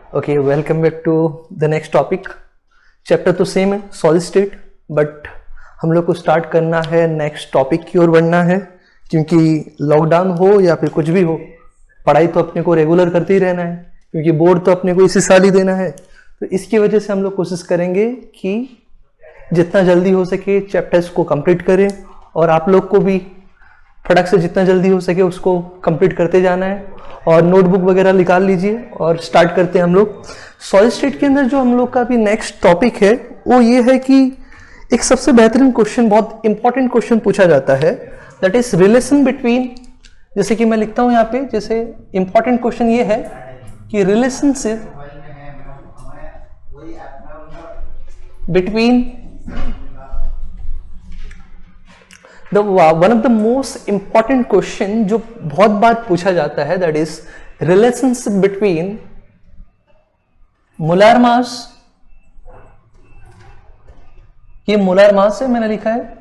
Okay, welcome back to the next topic. Chapter तो same है, solid state, but हम लोग को स्टार्ट करना है नेक्स्ट टॉपिक की ओर बढ़ना है, क्योंकि लॉकडाउन हो या फिर कुछ भी हो, पढ़ाई तो अपने को रेगुलर करते ही रहना है, क्योंकि बोर्ड तो अपने को इसी साल ही देना है। तो इसकी वजह से हम लोग कोशिश करेंगे कि जितना जल्दी हो सके चैप्टर्स को कंप्लीट करें, और आप लोग को भी फटक से जितना जल्दी हो सके उसको कंप्लीट करते जाना है। और नोटबुक वगैरह निकाल लीजिए और स्टार्ट करते हैं हम लोग। सॉलिड स्टेट के अंदर जो हम लोग का भी नेक्स्ट टॉपिक है वो ये है कि एक सबसे बेहतरीन क्वेश्चन, बहुत इंपॉर्टेंट क्वेश्चन पूछा जाता है, दैट इज रिलेशन बिटवीन, जैसे कि मैं लिखता हूं यहाँ पे, जैसे इंपॉर्टेंट क्वेश्चन ये है कि relationship between one of the most important question जो बहुत बार पूछा जाता है, that is relationship between molar mass, ये मोलर मास है, मैंने लिखा है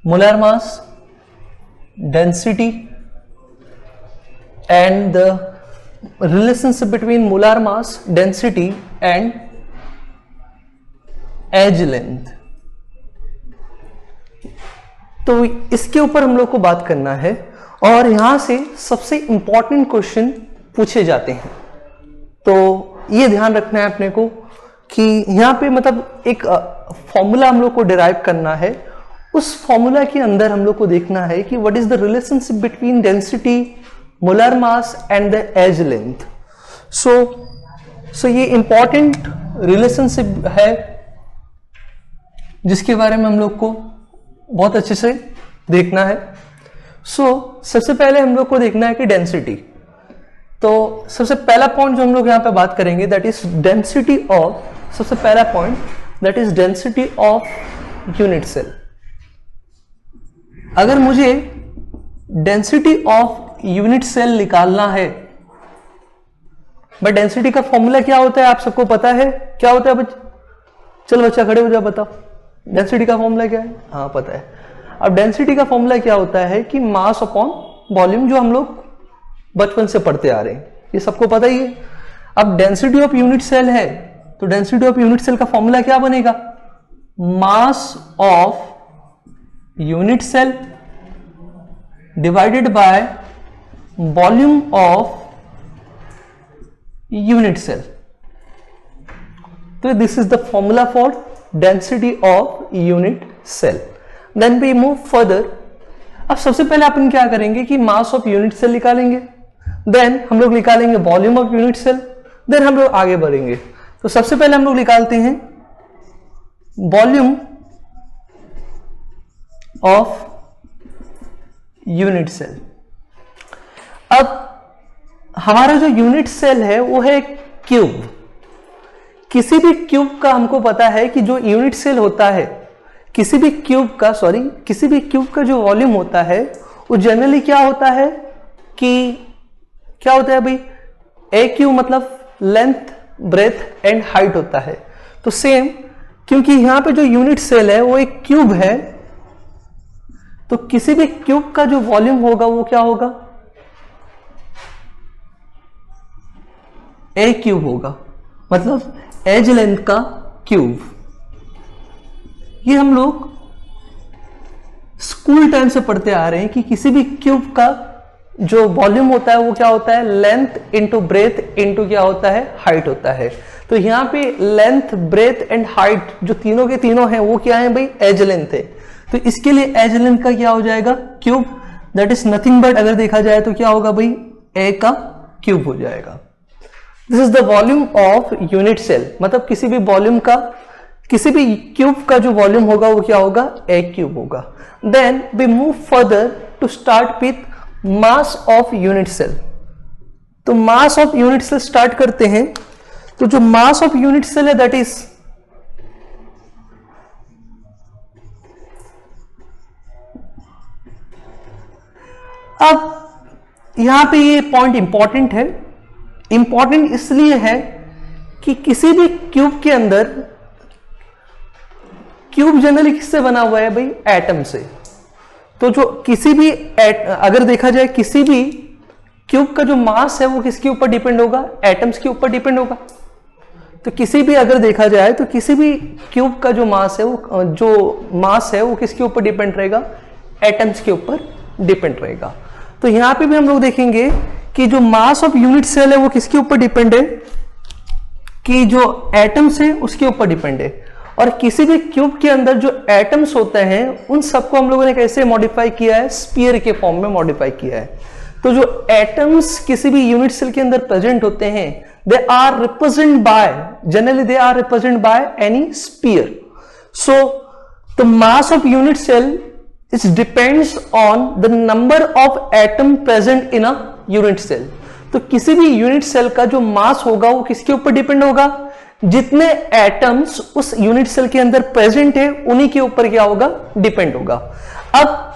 molar mass density and the relationship between molar mass density and edge length. तो इसके ऊपर हम लोग को बात करना है, और यहां से सबसे इंपॉर्टेंट क्वेश्चन पूछे जाते हैं। तो ये ध्यान रखना है अपने को कि यहां पे मतलब एक फॉर्मूला हम लोग को डिराइव करना है। उस फॉर्मूला के अंदर हम लोग को देखना है कि what is the relationship between density, molar mass and the edge length. So ये इंपॉर्टेंट रिलेशनशिप है जिसके बारे में हम लोग को बहुत अच्छे से देखना है। सबसे पहले हम लोग को देखना है कि डेंसिटी। तो सबसे पहला पॉइंट जो हम लोग यहां पे बात करेंगे, दैट इज डेंसिटी ऑफ, सबसे पहला point that is density of unit cell. अगर मुझे डेंसिटी ऑफ यूनिट सेल निकालना है, बट डेंसिटी का फॉर्मूला क्या होता है आप सबको पता है? क्या होता है चलो बच्चा खड़े हो जाओ, बताओ डेंसिटी का फॉर्मूला क्या है? हाँ पता है। अब डेंसिटी का फॉर्मूला क्या होता है कि मास अपॉन वॉल्यूम, जो हम लोग बचपन से पढ़ते आ रहे हैं, ये सबको पता ही है। अब डेंसिटी ऑफ यूनिट सेल है, तो डेंसिटी ऑफ यूनिट सेल का फॉर्मूला क्या बनेगा? Mass of unit cell divided by volume of unit cell. तो this is the formula for density of unit cell. Then we move further. अब सबसे पहले अपन क्या करेंगे कि मास ऑफ यूनिट सेल निकालेंगे, देन हम लोग निकालेंगे volume of unit cell, then हम लोग आगे बढ़ेंगे। तो सबसे पहले हम लोग निकालते हैं वॉल्यूम ऑफ यूनिट सेल। अब हमारा जो यूनिट सेल है वो है क्यूब। किसी भी क्यूब का हमको पता है कि जो यूनिट सेल होता है, किसी भी क्यूब का जो वॉल्यूम होता है वो जनरली क्या होता है कि क्या होता है भाई? ए क्यूब मतलब लेंथ, ब्रेथ एंड हाइट होता है। तो सेम, क्योंकि यहां पे जो यूनिट सेल है वो एक क्यूब है, तो किसी भी क्यूब का जो वॉल्यूम होगा वो क्या होगा? ए क्यूब होगा, मतलब एज लेंथ का क्यूब। ये हम लोग स्कूल टाइम से पढ़ते आ रहे हैं कि किसी भी क्यूब का जो वॉल्यूम होता है वो क्या होता है? लेंथ इंटू ब्रेथ इंटू क्या होता है? हाइट होता है। तो यहां पे लेंथ, ब्रेथ एंड हाइट जो तीनों के तीनों हैं वो क्या है भाई? एज लेंथ है। तो इसके लिए एज लेंथ का क्या हो जाएगा? Cube. That is nothing but, अगर देखा जाए तो क्या होगा भाई? ए का क्यूब हो जाएगा। This is the volume of unit cell, मतलब किसी भी वॉल्यूम का, किसी भी क्यूब का जो वॉल्यूम होगा वो क्या होगा? ए क्यूब होगा। Then we move further to start with mass of unit cell. तो mass of unit cell start करते हैं। तो जो मास ऑफ यूनिट सेल है दैट इज अब यहां पे ये पॉइंट इंपॉर्टेंट है। इंपॉर्टेंट इसलिए है कि किसी भी क्यूब के अंदर, क्यूब जनरली किससे बना हुआ है भाई? एटम से। तो जो किसी भी अगर देखा जाए किसी भी क्यूब का जो मास है वो किसके ऊपर डिपेंड होगा? एटम्स के ऊपर डिपेंड होगा। तो किसी भी अगर देखा जाए तो किसी भी क्यूब का जो मास है वो किसके ऊपर डिपेंड रहेगा? एटम्स के ऊपर डिपेंड रहेगा। तो यहां पे भी हम लोग देखेंगे कि जो मास ऑफ यूनिट सेल है वो किसके ऊपर डिपेंड है? कि जो एटम्स है उसके ऊपर डिपेंड है। और किसी भी क्यूब के अंदर जो एटम्स होते हैं उन सबको हम लोगों ने कैसे मॉडिफाई किया है? स्फीयर के फॉर्म में मॉडिफाई किया है। तो जो एटम्स किसी भी यूनिट सेल के अंदर प्रेजेंट होते हैं, they are represented by any sphere. So the mass of unit cell depends on the number of atom present in a unit cell. तो किसी भी यूनिट सेल का जो मास होगा वो किसके ऊपर डिपेंड होगा? जितने एटम्स उस यूनिट सेल के अंदर प्रेजेंट है उन्हीं के ऊपर क्या होगा? डिपेंड होगा। अब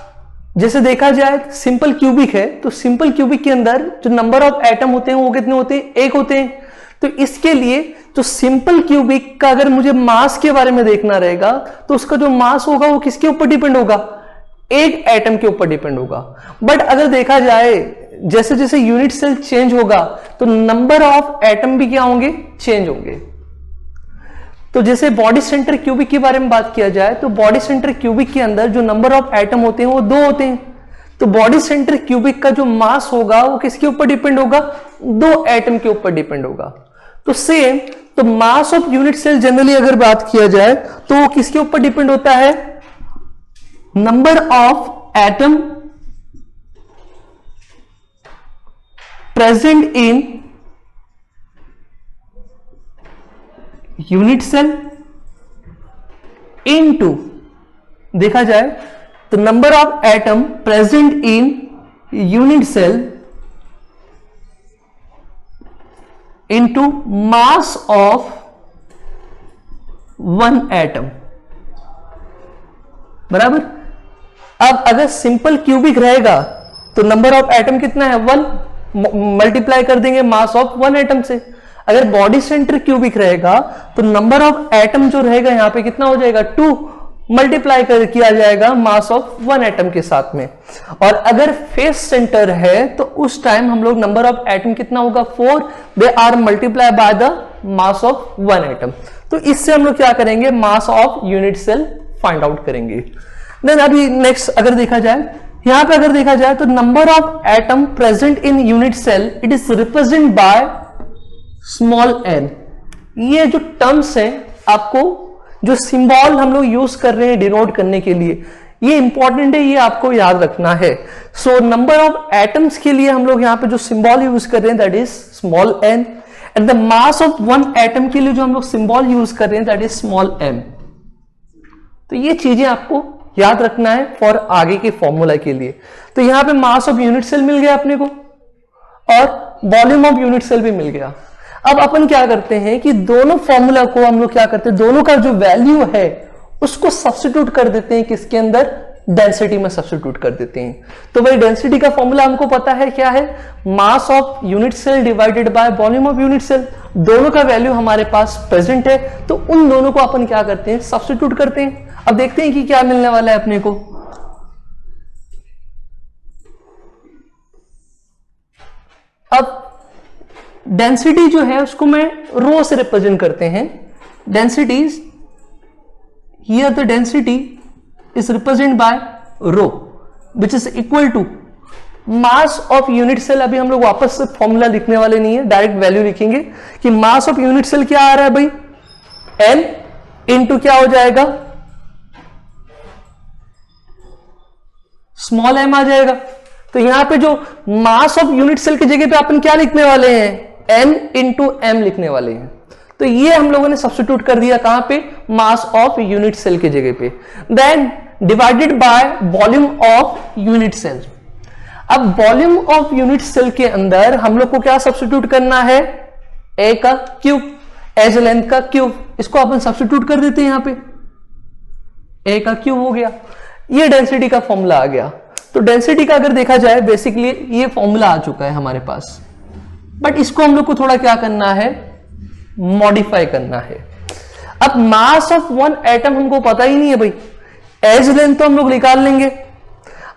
जैसे देखा जाए सिंपल क्यूबिक है, तो सिंपल क्यूबिक के अंदर जो नंबर ऑफ एटम होते हैं वो कितने होते हैं? 1 होते हैं। तो इसके लिए जो सिंपल क्यूबिक का अगर मुझे मास के बारे में देखना रहेगा तो उसका जो मास होगा वो किसके ऊपर डिपेंड होगा? एक एटम के ऊपर डिपेंड होगा। बट अगर देखा जाए जैसे जैसे यूनिट सेल चेंज होगा तो नंबर ऑफ एटम भी क्या होंगे? चेंज होंगे। तो जैसे बॉडी सेंटर क्यूबिक के बारे में बात किया जाए तो बॉडी सेंटर क्यूबिक के अंदर जो नंबर ऑफ एटम होते हैं वो 2 होते हैं। तो बॉडी सेंटर क्यूबिक का जो मास होगा वो किसके ऊपर डिपेंड होगा? 2 एटम के ऊपर डिपेंड होगा। तो सेम तो mass of unit cell generally अगर बात किया जाए तो वो किसके ऊपर डिपेंड होता है? Number of atom present in unit cell into, देखा जाए तो number of atom present in unit cell into mass of 1 atom, बराबर। अब अगर सिंपल क्यूबिक रहेगा तो नंबर ऑफ एटम कितना है? 1, मल्टीप्लाई कर देंगे मास ऑफ 1 एटम से। अगर बॉडी सेंटर क्यूबिक रहेगा तो नंबर ऑफ एटम जो रहेगा यहां पे कितना हो जाएगा? 2, मल्टीप्लाई कर किया जाएगा मास ऑफ 1 एटम के साथ में। और अगर फेस सेंटर है तो उस टाइम हम लोग नंबर ऑफ एटम कितना होगा? 4, they are multiply by the mass of 1 atom. तो इससे हम लोग क्या करेंगे? Mass of unit cell find out करेंगे। देन अभी नेक्स्ट अगर देखा जाए, यहां पे अगर देखा जाए तो number of atom present in unit cell it is represent by small n। ये जो टर्म्स हैं, आपको जो सिंबल हम लोग यूज कर रहे हैं डिनोट करने के लिए, ये इंपॉर्टेंट है, ये आपको याद रखना है। सो नंबर ऑफ एटम्स के लिए हम लोग यहां पे जो सिंबल यूज कर रहे हैं that is small n, and the mass of 1 atom के लिए जो हम लोग सिंबल यूज कर रहे हैं दैट इज स्मॉल m। तो ये चीजें आपको याद रखना है फॉर आगे के फॉर्मूला के लिए। तो यहां पे मास ऑफ यूनिट सेल मिल गया अपने को और वॉल्यूम ऑफ यूनिट सेल भी मिल गया। अब अपन क्या करते हैं कि दोनों फॉर्मूला को हम लोग क्या करते हैं, दोनों का जो वैल्यू है उसको सब्स्टिट्यूट कर देते हैं किसके अंदर? डेंसिटी में सब्स्टिट्यूट कर देते हैं। तो भाई डेंसिटी का फॉर्मूला हमको पता है क्या है? Mass of unit cell divided by volume of unit cell. दोनों का वैल्यू हमारे पास प्रेजेंट है तो उन दोनों को अपन क्या करते हैं? सब्स्टिट्यूट करते हैं। अब देखते हैं कि क्या मिलने वाला है अपने को। अब डेंसिटी जो है उसको मैं रो से रिप्रेजेंट करते हैं। Densities, here the density is represent by rho which is equal to mass of unit cell. अभी हम लोग वापस से फॉर्मूला लिखने वाले नहीं है, डायरेक्ट वैल्यू लिखेंगे कि मास ऑफ यूनिट सेल क्या आ रहा है भाई? n इंटू क्या हो जाएगा? स्मॉल m आ जाएगा। तो यहां पे जो मास ऑफ यूनिट सेल की जगह पे अपन क्या लिखने वाले हैं? n इंटू m लिखने वाले हैं। तो ये हम लोगों ने सब्स्टिट्यूट कर दिया कहां पे? मास ऑफ यूनिट सेल की जगह पे। Then divided by volume of unit cell. अब वॉल्यूम ऑफ यूनिट सेल के अंदर हम लोग को क्या सब्स्टिट्यूट करना है? a का क्यूब, एज लेंथ का क्यूब, इसको अपन सब्स्टिट्यूट कर देते हैं यहां पे। a का क्यूब हो गया, ये डेंसिटी का फॉर्मूला आ गया। तो डेंसिटी का अगर देखा जाए बेसिकली ये फॉर्मूला आ चुका है हमारे पास, बट इसको हम लोग को थोड़ा क्या करना है? मॉडिफाई करना है। अब मास ऑफ 1 एटम हमको पता ही नहीं है भाई, एज लेंथ तो हम लोग निकाल लेंगे।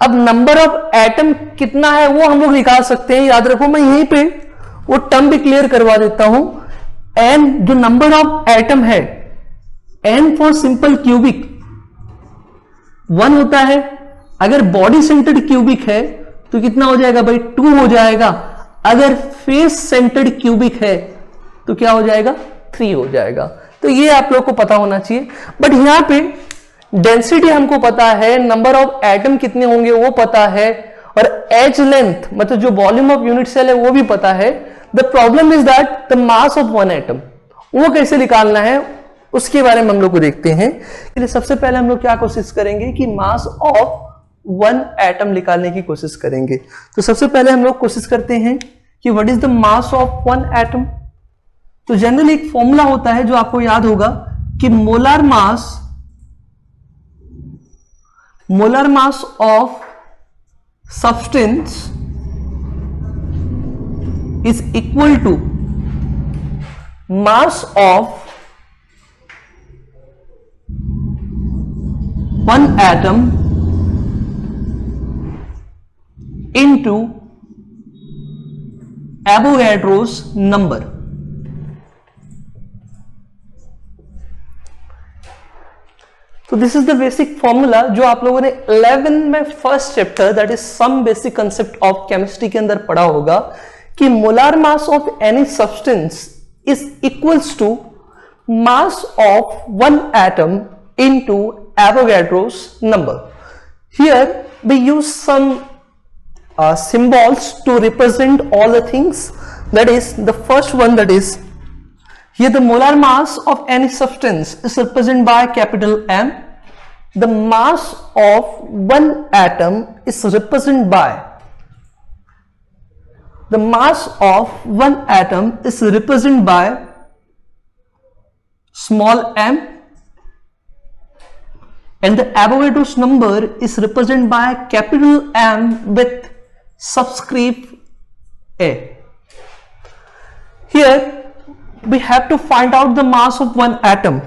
अब नंबर ऑफ एटम कितना है वो हम लोग निकाल सकते हैं। याद रखो मैं यहीं पे वो टर्म भी क्लियर करवा देता हूं। n जो नंबर ऑफ एटम है, n फॉर सिंपल क्यूबिक 1 होता है। अगर बॉडी सेंटर्ड क्यूबिक है तो कितना हो जाएगा भाई, 2 हो जाएगा। अगर फेस सेंटर्ड क्यूबिक है तो क्या हो जाएगा, 3 हो जाएगा। तो ये आप लोग को पता होना चाहिए। बट यहां पे डेंसिटी हमको पता है, नंबर ऑफ एटम कितने होंगे वो पता है, और एज लेंथ मतलब जो वॉल्यूम ऑफ यूनिट सेल है वो भी पता है। The problem is that the mass of one atom, वो कैसे निकालना है उसके बारे में हम लोग को देखते हैं। सबसे पहले हम लोग क्या कोशिश करेंगे कि मास ऑफ वन एटम निकालने की कोशिश करेंगे। तो सबसे पहले हम लोग कोशिश करते हैं कि what is the mass of one atom. तो जनरली एक फॉर्मूला होता है जो आपको याद होगा कि molar mass of substance is equal to mass of one atom into Avogadro's number। तो this is the basic formula जो आप लोगों ने 11 में first chapter that is some basic concept of chemistry के अंदर पढ़ा होगा कि molar mass of any substance is equals to mass of one atom into Avogadro's number। Here we use some symbols to represent all the things. That is the first one, that is here the molar mass of any substance is represented by capital M. The mass of one atom is represented by small m, and the Avogadro's number is represented by capital M with subscript A. Here we have to find out the mass of one atom.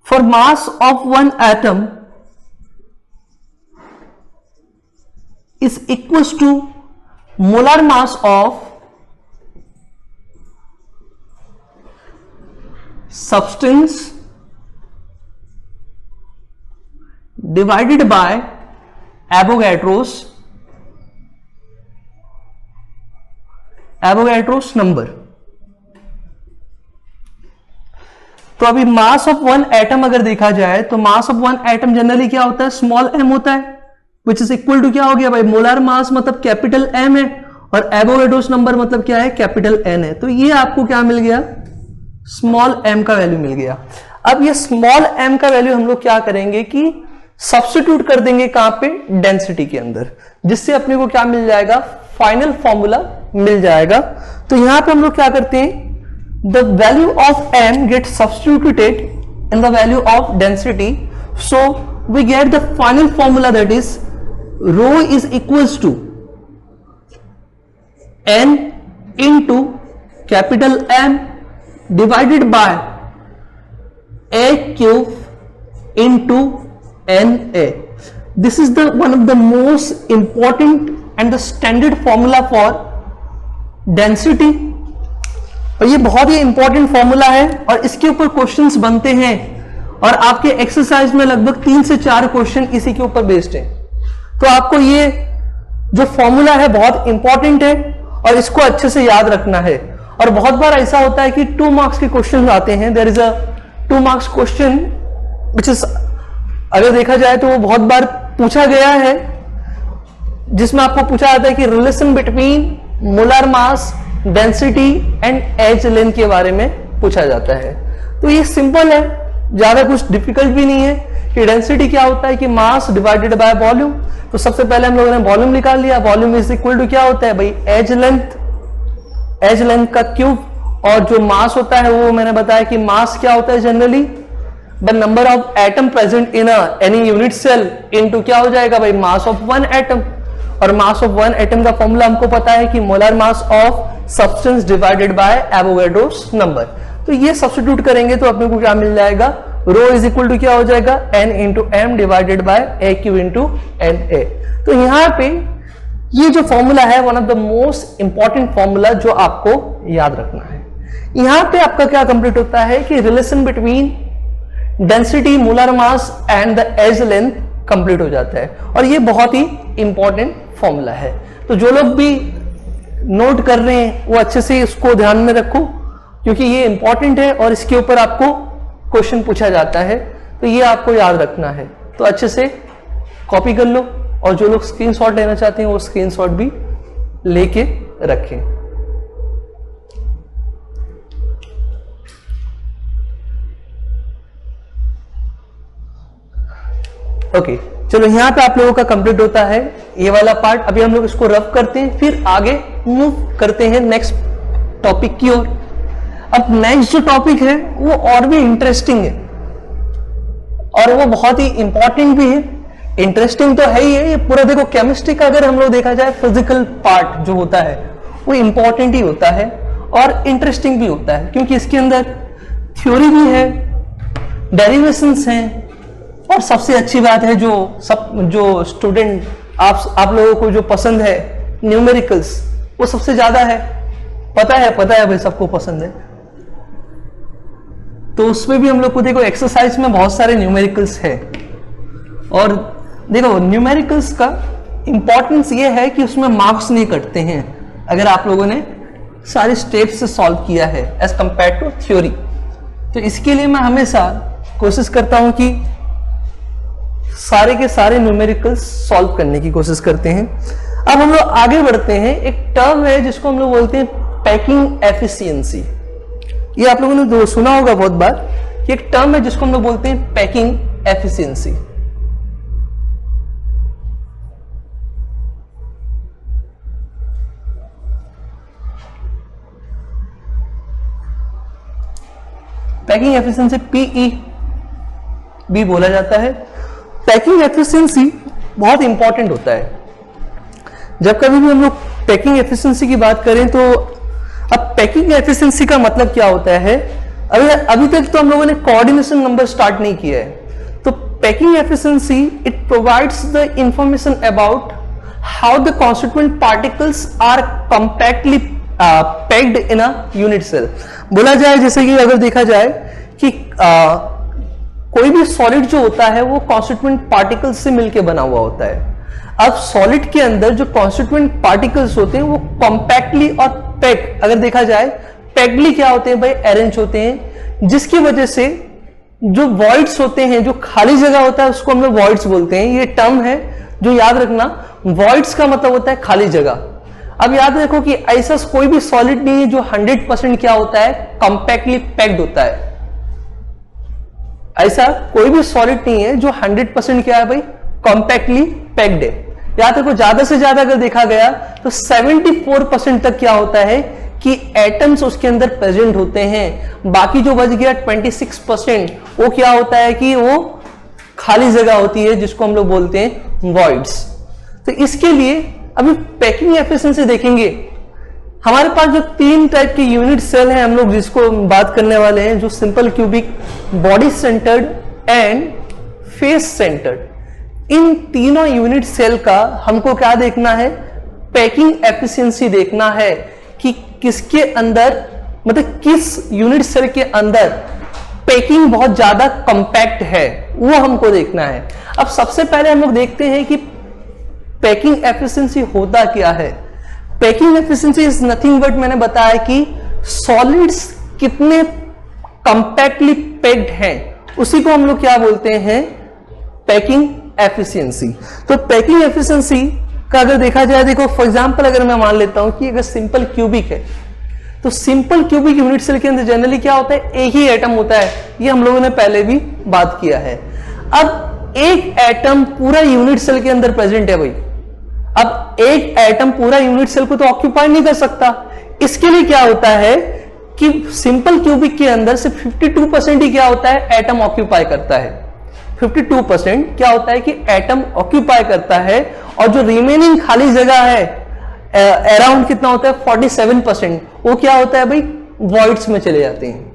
For mass of one atom is equals to molar mass of substance divided by Avogadro's number. तो अभी मास of one atom अगर देखा जाए तो mass of one atom generally क्या होता है, small m होता है, विच इज इक्वल टू क्या हो गया भाई, मोलर मास मतलब कैपिटल M है, और एवोगाड्रोस नंबर मतलब क्या है, कैपिटल N है। तो ये आपको क्या मिल गया, स्मॉल m का वैल्यू मिल गया। अब ये स्मॉल m का वैल्यू हम लोग क्या करेंगे कि सब्स्टिट्यूट कर देंगे कहां पे, डेंसिटी के अंदर, जिससे अपने को क्या मिल जाएगा, फाइनल फॉर्मूला मिल जाएगा। तो यहां पे हम लोग क्या करते हैं, the value of m get substituted in the value of density, so we get the final formula that is rho is equals to n into capital M divided by a cube into Na। This is the one of the most important and the standard formula for density, और ये बहुत ही important formula है और इसके ऊपर questions बनते हैं, और आपके एक्सरसाइज में लगभग 3 से 4 क्वेश्चन इसी के ऊपर बेस्ड हैं। तो आपको ये जो फॉर्मूला है बहुत इंपॉर्टेंट है और इसको अच्छे से याद रखना है। और बहुत बार ऐसा होता है कि 2 मार्क्स के क्वेश्चन आते हैं, there is a 2 marks question which is, अगर देखा जाए तो वो बहुत बार पूछा गया है, जिसमें आपको पूछा जाता है कि relation between molar mass, density and edge length के बारे में पूछा जाता है। तो ये सिंपल है, ज्यादा कुछ डिफिकल्ट भी नहीं है कि डेंसिटी क्या होता है कि मास डिवाइडेड बाय वॉल्यूम। तो सबसे पहले हम लोगों ने वॉल्यूम निकाल लिया, वॉल्यूम इज इक्वल टू क्या होता है भाई, एज लेंथ का क्यूब, और जो मास होता है वो मैंने बताया कि मास क्या होता है generally the number of atom present in any unit cell into क्या हो जाएगा भाई, मास ऑफ वन एटम, और मास ऑफ वन एटम का फॉर्मूला हमको पता है कि molar mass of substance divided by Avogadro's number. तो ये सब्स्टिट्यूट करेंगे तो अपने को क्या मिल जाएगा, रो इज इक्वल टू क्या हो जाएगा, n into M divided by A cube into N A. तो यहां पे ये जो फॉर्मूला है one of the most important formula जो आपको याद रखना है यहां पे आपका क्या कंप्लीट होता है कि relation between density, molar mass and the edge length complete हो जाता है, और ये बहुत ही इंपॉर्टेंट फॉर्मूला है। तो जो लोग भी नोट कर रहे हैं वो अच्छे से इसको ध्यान में रखो, क्योंकि ये इंपॉर्टेंट है और इसके ऊपर आपको क्वेश्चन पूछा जाता है, तो ये आपको याद रखना है। तो अच्छे से कॉपी कर लो, और जो लोग स्क्रीनशॉट लेना चाहते हैं वो स्क्रीनशॉट भी लेके रखें। ओके, चलो यहां पे आप लोगों का कंप्लीट होता है ये वाला पार्ट। अभी हम लोग इसको रफ करते हैं, फिर आगे मूव करते हैं नेक्स्ट टॉपिक की ओर। अब नेक्स्ट जो टॉपिक है वो और भी इंटरेस्टिंग है, और वो बहुत ही इंपॉर्टेंट भी है। इंटरेस्टिंग तो है ही है, ये पूरा देखो केमिस्ट्री का अगर हम लोग देखा जाए फिजिकल पार्ट जो होता है वो इंपॉर्टेंट ही होता है और इंटरेस्टिंग भी होता है, क्योंकि इसके अंदर थ्योरी भी है, डेरिवेशंस हैं, और सबसे अच्छी बात है जो स्टूडेंट आप लोगों को जो पसंद है न्यूमेरिकल्स, वो सबसे ज्यादा है। पता है भाई, सबको पसंद है। तो उसमें भी हम लोग को देखो एक्सरसाइज में बहुत सारे न्यूमेरिकल्स है, और देखो न्यूमेरिकल्स का इंपॉर्टेंस ये है कि उसमें मार्क्स नहीं कटते हैं अगर आप लोगों ने सारे स्टेप्स से सॉल्व किया है एज कंपेयर टू थ्योरी। तो इसके लिए मैं हमेशा कोशिश करता हूं कि सारे के सारे न्यूमेरिकल्स सॉल्व करने की कोशिश करते हैं। अब हम लोग आगे बढ़ते हैं। एक टर्म है जिसको हम लोग बोलते हैं पैकिंग एफिशिएंसी। ये आप लोगों ने सुना होगा बहुत बार कि एक टर्म है जिसको हम लोग बोलते हैं packing efficiency. Packing efficiency PE भी बोला जाता है। पैकिंग एफिशिएंसी बहुत इंपॉर्टेंट होता है। जब कभी भी हम लोग पैकिंग एफिशिएंसी की बात करें तो अब पैकिंग एफिशिएंसी का मतलब क्या होता है, अभी तक तो हम लोगों ने कोऑर्डिनेशन नंबर स्टार्ट नहीं किया है। तो packing efficiency it provides the information about how the constituent particles are compactly packed in a unit cell. बोला जाए जैसे कि अगर देखा जाए कि कोई भी सॉलिड जो होता है वो कॉन्स्टिट्यूएंट पार्टिकल्स से मिलकर बना हुआ होता है। अब सॉलिड के अंदर जो कॉन्स्टिट्यूएंट पार्टिकल्स होते हैं वो कॉम्पैक्टली और पैक्ड, अगर देखा जाए पैक्डली क्या होते हैं भाई, अरेंज होते हैं, जिसकी वजह से जो वॉइड्स होते हैं, जो खाली जगह होता है उसको हम लोग वॉइड्स बोलते हैं। ये टर्म है जो याद रखना, वॉइड्स का मतलब होता है खाली जगह। अब याद रखो कि ऐसा कोई भी सॉलिड नहीं है जो 100% क्या होता है, कॉम्पैक्टली पैक्ड होता है। ऐसा कोई भी सॉलिड नहीं है जो 100% क्या है भाई, कॉम्पैक्टली पैक्ड है। याद रखो ज्यादा से ज्यादा अगर देखा गया तो 74% तक क्या होता है कि एटम्स उसके अंदर प्रेजेंट होते हैं। बाकी जो बच गया 26% वो क्या होता है कि वो खाली जगह होती है, जिसको हम लोग बोलते हैं वॉइड्स। तो इसके लिए अभी पैकिंग एफिशिएंसी देखेंगे। हमारे पास जो 3 टाइप के यूनिट सेल हैं हम लोग जिसको बात करने वाले हैं, जो simple cubic, body centred and face centred. इन तीनों यूनिट सेल का हमको क्या देखना है, पैकिंग एफिशिएंसी देखना है कि किसके अंदर, मतलब किस यूनिट सेल के अंदर पैकिंग बहुत ज्यादा कॉम्पैक्ट है, वो हमको देखना है। अब सबसे पहले हम लोग देखते हैं कि पैकिंग एफिशिएंसी होता क्या है। Packing efficiency is nothing but, मैंने बताया कि सॉलिड्स कितने कॉम्पैक्टली पैक्ड हैं, उसी को हम लोग क्या बोलते हैं, पैकिंग एफिशिएंसी। तो पैकिंग एफिशिएंसी का अगर देखा जाए, देखो फॉर एग्जांपल अगर मैं मान लेता हूं कि अगर सिंपल क्यूबिक है, तो सिंपल क्यूबिक यूनिट सेल के अंदर जनरली क्या होता है, एक ही एटम होता है। ये हम लोगों ने पहले भी बात किया है। अब एक एटम पूरा यूनिट सेल के अंदर प्रेजेंट है भाई। अब एक एटम पूरा यूनिट सेल को तो ऑक्यूपाई नहीं कर सकता। इसके लिए क्या होता है कि सिंपल क्यूबिक के अंदर सिर्फ 52% ही क्या होता है, एटम ऑक्यूपाई करता है। 52% क्या होता है कि एटम ऑक्यूपाई करता है, और जो रिमेनिंग खाली जगह है अराउंड कितना होता है, 47%, वो क्या होता है भाई, वॉइड्स में चले जाते हैं।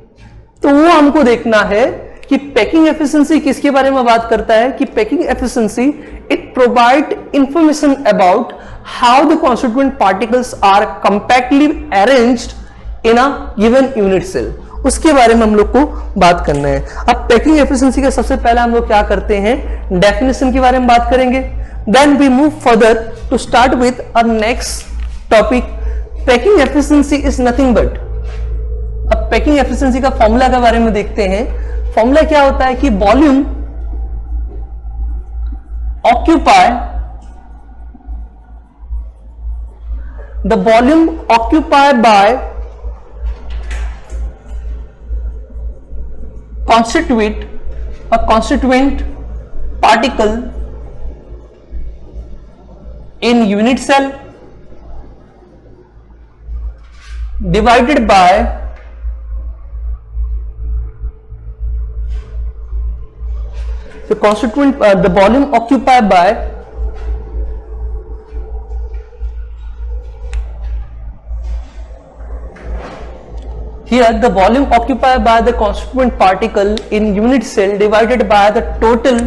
तो वो हमको देखना है कि पैकिंग एफिशिएंसी किसके बारे में बात करता है, कि packing efficiency it provide information about how the constituent particles are compactly arranged in a given unit cell, उसके बारे में हम लोग को बात करना है। अब पैकिंग एफिशिएंसी का सबसे पहले हम लोग क्या करते हैं, डेफिनेशन के बारे में बात करेंगे। Then we move further to start with a next topic. Packing efficiency is nothing but, अब पैकिंग एफिशिएंसी का फॉर्मूला के बारे में देखते हैं। फॉर्मूला क्या होता है कि volume occupy, the volume occupy by constituent particle in unit cell divided by the volume occupied by here the volume occupied by the constituent particle in unit cell divided by the total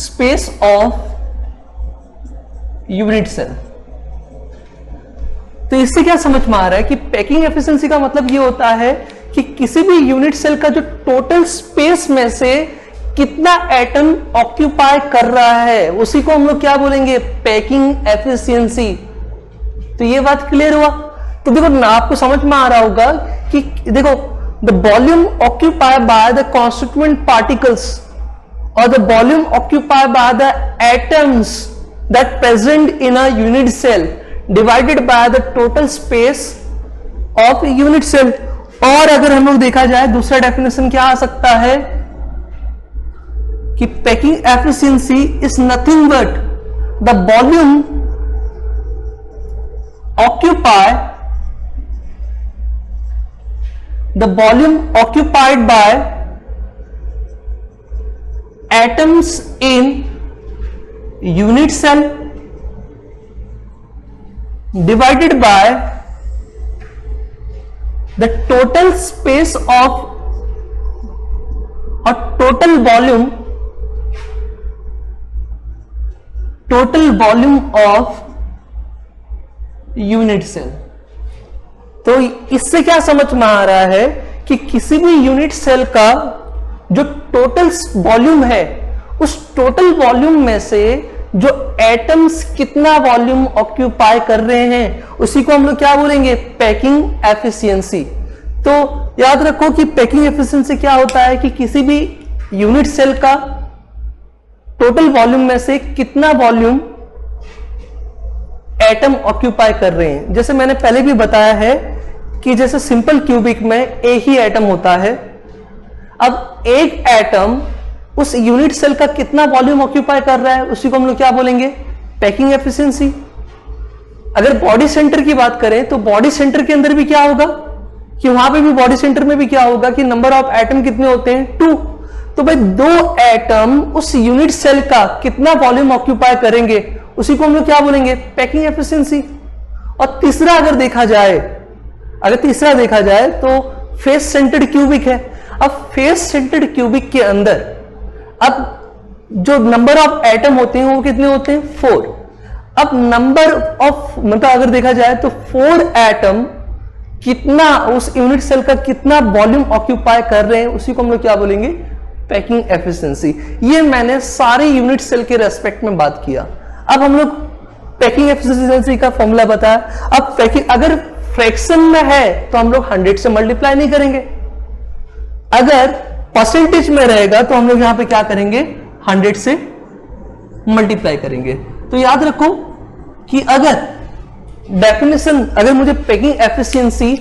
space of unit cell। तो इससे क्या समझ में आ रहा है कि packing efficiency का मतलब ये होता है कि किसी भी यूनिट सेल का जो टोटल स्पेस में से कितना एटम ऑक्यूपाई कर रहा है उसी को हम लोग क्या बोलेंगे, पैकिंग एफिशिएंसी। तो ये बात क्लियर हुआ। तो देखो ना, आपको समझ में आ रहा होगा कि देखो the volume occupied by the constituent particles और the volume occupied by the atoms that present in a unit cell divided by the total space of unit cell. और अगर हम लोग देखा जाए दूसरा डेफिनेशन क्या आ सकता है कि packing efficiency is nothing but the volume occupied by atoms in unit cell divided by the total space of or total volume of unit cell. तो इससे क्या समझ में आ रहा है कि किसी भी यूनिट सेल का जो टोटल वॉल्यूम है उस टोटल वॉल्यूम में से जो एटम्स कितना वॉल्यूम ऑक्यूपाई कर रहे हैं उसी को हम लोग क्या बोलेंगे, पैकिंग एफिशिएंसी। तो याद रखो कि पैकिंग एफिशिएंसी क्या होता है कि किसी भी यूनिट सेल का टोटल वॉल्यूम में से कितना वॉल्यूम एटम ऑक्यूपाई कर रहे हैं। जैसे मैंने पहले भी बताया है कि जैसे सिंपल क्यूबिक में एक ही एटम होता है। अब एक एटम उस यूनिट सेल का कितना वॉल्यूम ऑक्यूपाई कर रहा है उसी को हम लोग क्या बोलेंगे, पैकिंग एफिशिएंसी। अगर बॉडी सेंटर की बात करें तो बॉडी सेंटर के अंदर भी क्या होगा कि वहां पे भी बॉडी सेंटर में भी क्या होगा कि नंबर ऑफ एटम कितने होते हैं, 2। तो भाई 2 एटम उस यूनिट सेल का कितना वॉल्यूम ऑक्यूपाई करेंगे उसी को हम लोग क्या बोलेंगे, पैकिंग एफिशिएंसी। और तीसरा अगर देखा जाए तो फेस सेंटर्ड क्यूबिक है। अब फेस सेंटर्ड क्यूबिक के अंदर अब जो नंबर ऑफ एटम होते हैं वो कितने होते हैं, 4। अब नंबर ऑफ मतलब अगर देखा जाए तो 4 एटम कितना उस यूनिट सेल का कितना वॉल्यूम ऑक्यूपाई कर रहे हैं उसी को हम लोग क्या बोलेंगे, पैकिंग एफिशिएंसी। ये मैंने सारे यूनिट सेल के रेस्पेक्ट में बात किया। अब हम लोग पैकिंग एफिशिएंसी का फॉर्मूला बताया। अब पैकिंग अगर फ्रैक्शन में है तो हम लोग 100 से मल्टीप्लाई नहीं करेंगे, अगर परसेंटेज में रहेगा तो हम लोग यहां पे क्या करेंगे, 100 से मल्टीप्लाई करेंगे। तो याद रखो कि अगर डेफिनेशन, अगर मुझे पैकिंग एफिशिएंसी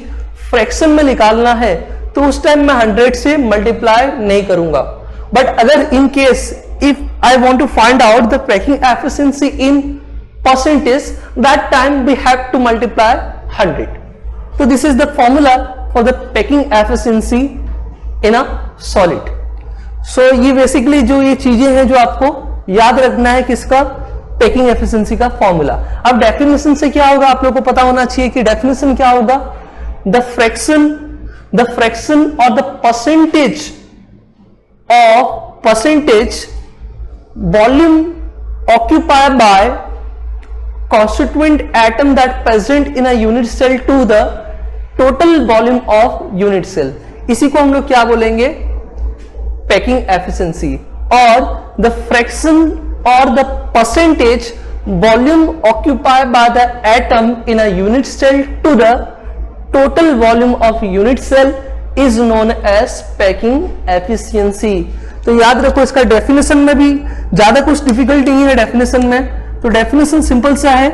फ्रैक्शन में निकालना है तो उस टाइम मैं 100 से मल्टीप्लाई नहीं करूंगा। बट अगर in case if I want to find out the packing efficiency in percentage, that time we have to multiply 100. So this is the formula for the packing efficiency in a solid. So ये basically जो ये चीजें हैं जो आपको याद रखना है किसका, पैकिंग एफिशिएंसी का फॉर्मूला। अब डेफिनेशन से क्या होगा आप लोगों को पता होना चाहिए कि डेफिनेशन क्या होगा, द फ्रैक्शन और the percentage volume occupied bye constituent atom that present in a unit cell to the total volume of unit cell. इसी को हम लोग क्या बोलेंगे, पैकिंग एफिशिएंसी, और द फ्रैक्शन और the percentage volume occupied by the atom in a unit cell to the total volume of unit cell is known as packing efficiency. तो याद रखो, इसका डेफिनेशन में भी ज्यादा कुछ डिफिकल्ट नहीं है डेफिनेशन में. तो डेफिनेशन सिंपल सा है,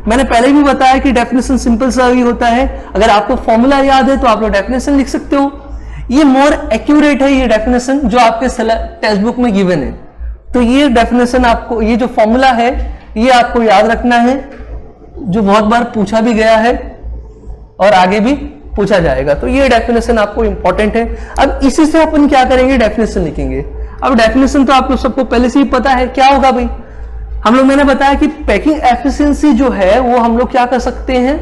मैंने पहले भी बताया कि डेफिनेशन सिंपल सा ही होता है. अगर आपको फॉर्मूला याद है तो आप लोग डेफिनेशन लिख सकते हो. ये मोर एक्यूरेट है ये डेफिनेशन जो आपके टेक्स्ट बुक में गिवन है. तो ये डेफिनेशन आपको, ये जो फॉर्मूला है ये आपको याद रखना है, जो बहुत बार पूछा भी गया है और आगे भी पूछा जाएगा. तो ये डेफिनेशन आपको इंपॉर्टेंट है. अब इसी से अपन क्या करेंगे, डेफिनेशन लिखेंगे. अब डेफिनेशन तो आप लोग सबको पहले से ही पता है क्या होगा भाई. हम लोग, मैंने बताया कि पैकिंग एफिशिएंसी जो है वो हम लोग क्या कर सकते हैं,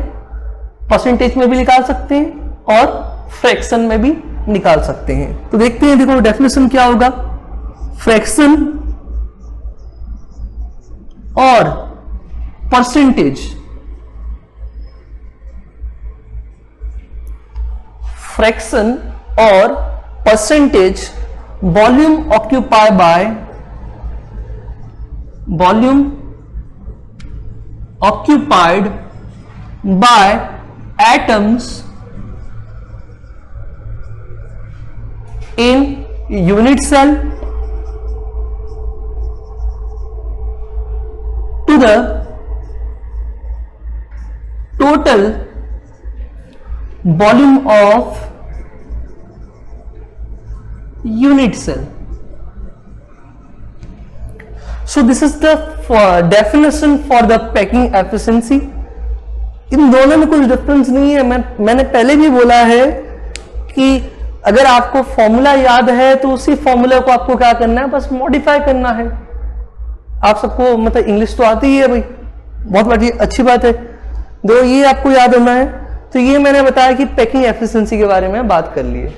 परसेंटेज में भी निकाल सकते हैं और फ्रैक्शन में भी निकाल सकते हैं. तो देखते हैं, देखो डेफिनेशन क्या होगा. फ्रैक्शन और परसेंटेज, फ्रैक्शन और percentage volume occupy by, volume occupied by atoms in unit cell to the total volume of unit cell. So this is the definition for the packing efficiency. इन दोनों में कुछ difference नहीं है. मैंने पहले भी बोला है कि अगर आपको फॉर्मूला याद है तो उसी फॉर्मूला को आपको क्या करना है, बस मॉडिफाई करना है. आप सबको मतलब इंग्लिश तो आती ही है भाई, बहुत बड़ी अच्छी बात है. दो ये आपको याद होना है. तो ये मैंने बताया कि पैकिंग एफिशिएंसी के बारे में बात कर लिए.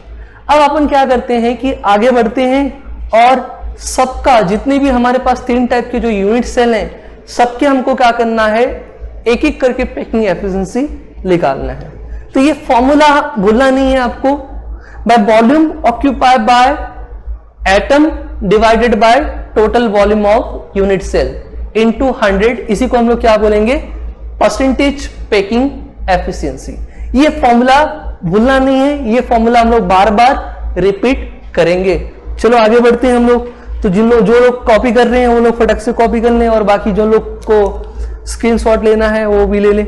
अब अपन क्या करते हैं कि आगे बढ़ते हैं और सबका, जितने भी हमारे पास 3 टाइप के जो यूनिट सेल हैं, सबके हमको क्या करना है, एक एक करके पैकिंग एफिशिएंसी निकालना है. तो ये फॉर्मूला भूलना नहीं है आपको. By volume occupied by atom divided by total volume of unit cell into 100, इसी को हम लोग क्या बोलेंगे, परसेंटेज पैकिंग एफिशिएंसी. ये फॉर्मूला भूलना नहीं है. ये फॉर्मूला हम लोग बार बार रिपीट करेंगे. चलो आगे बढ़ते हैं हम लोग. तो जो लोग कॉपी कर रहे हैं वो लोग फटक से कॉपी कर लें, और बाकी जो लोग को स्क्रीनशॉट लेना है वो भी ले लें.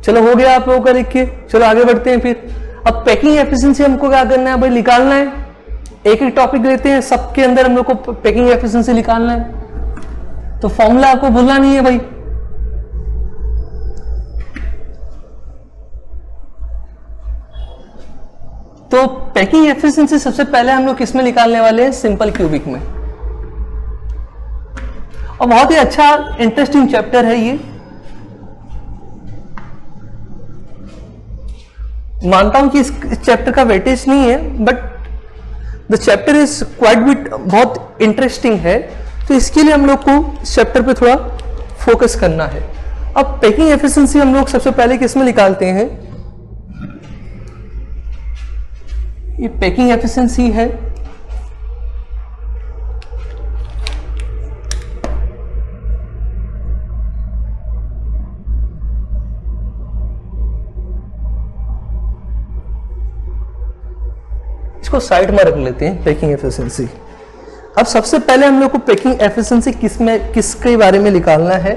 चलो हो गया आप लोगों का लिख के. चलो आगे बढ़ते हैं फिर. अब पैकिंग एफिशिएंसी हमको क्या करना है भाई, निकालना है. एक एक टॉपिक लेते हैं, सबके अंदर हम लोग को पैकिंग एफिशिएंसी निकालना है. तो फॉर्मूला आपको भूलना नहीं है भाई. तो पैकिंग एफिशिएंसी सबसे पहले हम लोग किसमें निकालने वाले हैं, सिंपल क्यूबिक में. और बहुत ही अच्छा इंटरेस्टिंग चैप्टर है ये. मानता हूं कि इस चैप्टर का वेटेज नहीं है, but the chapter is quite bit, बहुत इंटरेस्टिंग है. तो इसके लिए हम लोग को इस चैप्टर पे थोड़ा फोकस करना है. अब पैकिंग एफिशिएंसी हम लोग सबसे पहले किसमें निकालते हैं, ये पैकिंग एफिशिएंसी है इसको साइड में रख लेते हैं. Packing efficiency. अब सबसे पहले हम लोग को पैकिंग एफिशिएंसी किसके बारे में निकालना है.